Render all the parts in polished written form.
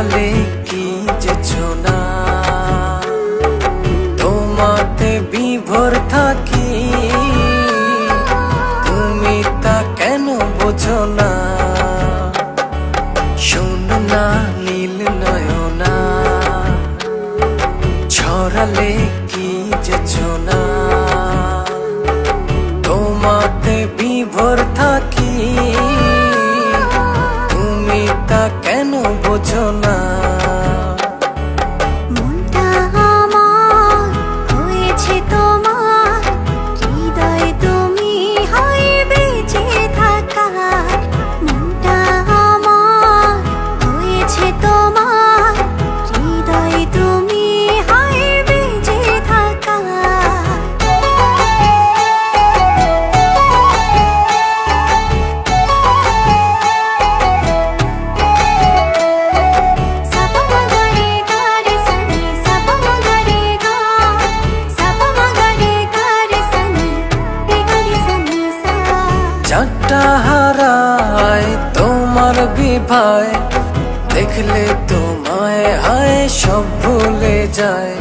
ছড়ালে কি যেছো না, তোমাতে বিভোর থাকি, তুমি তা কেন বোঝো না। শোনো না নীল নয়না, ছড়ালে কি যেছো না, তোমাতে বিভোর থাকি, তুমি তা কেন বোঝো না। মনটা আমার হয়েছে তোমার, হৃদয় তুমি হয় বেঁচে থাকার। মনটা আমার হয়েছে তোমার, হৃদয় তুমি হয় বেঁচে থাকার। চাঁদটা হারায় তোমার বিভায়, দেখলে তোমায় হায় সব ভুলে যায়।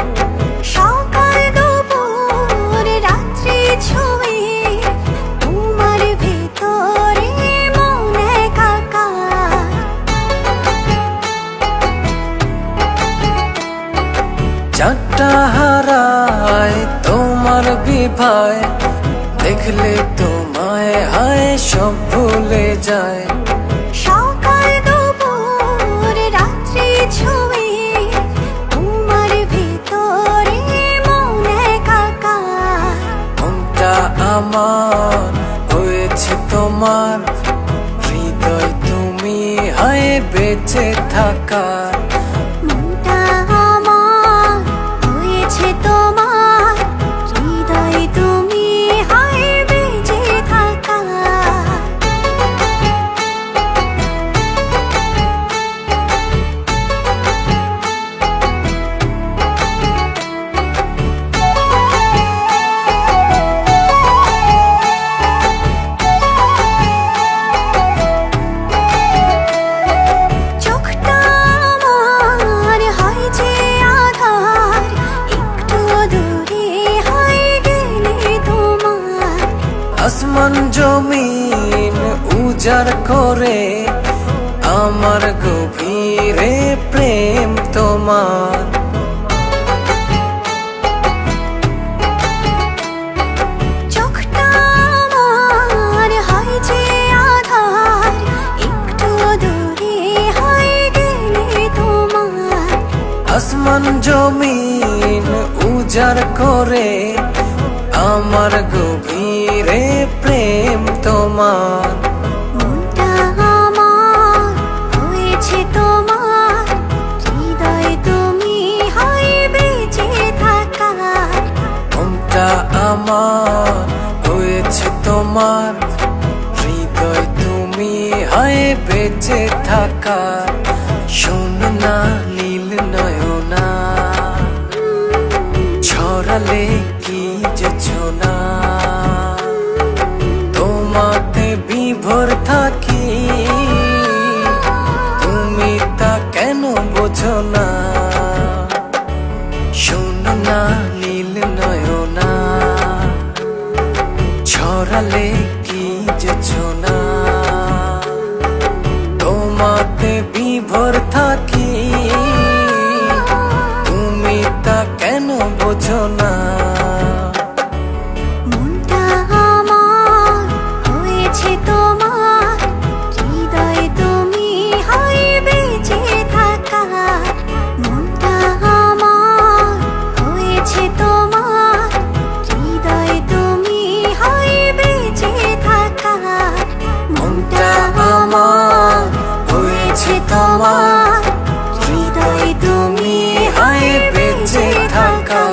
সকাল দুপুর রাত্রি ছুঁয়ে তোমার ভেতরে মন একাকার। চাঁদটা হারায় তোমার বিভায়, দেখলে তোমায় হায় সব ভুলে যায়। সকাল দুপুর রাত্রি ছুঁয়ে তোমার ভেতরে মন একাকার। মনটা আমার হয়েছে তোমার, হৃদয় তুমি হায় বেঁচে থাকার। মনটা আমার হয়েছে তোমার, হৃদয় তুমি হয় বেঁচে থাকার। চোখটা আমার হয় যে আধার, একটু দূরে হয় গেলে তোমার। আসমান জমিন উজাড় করে আমার গভীরে প্রেম তোমার। চোখটা আমার হয় যে আধার, একটু দূরে হয় গেলে তোমার। আসমান জমিন উজাড় করে আমার গভীরে প্রেম তোমার। মনটা আমার হয়েছে তোমার, হৃদয় তুমি হয় বেঁচে থাকার। মনটা আমার হয়েছে তোমার, হৃদয় তুমি হায় বেঁচে থাকার। শোনো না নীল নয়না, ছড়ালে কি যেছো না, তোমাতে বিভোর থাকি, তুমি তা কেন বোঝো না। শোনো না নীল নয়না, ছড়ালে কি যেছো না, তোমাতে বিভোর থাকি, তুমি তা কেন বোঝো না। মনটা আমার হয়েছে তোমার, হৃদয় তুমি হয় বেঁচে থাকার। মনটা আমার হয়েছে তোমার, হৃদয় তুমি হয় বেঁচে থাকার। মনটা আমার হয়েছে তোমার, হৃদয় তুমি হায় বেঁচে থাকার।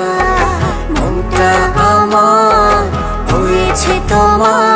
মনটা আমার হয়েছে তোমার।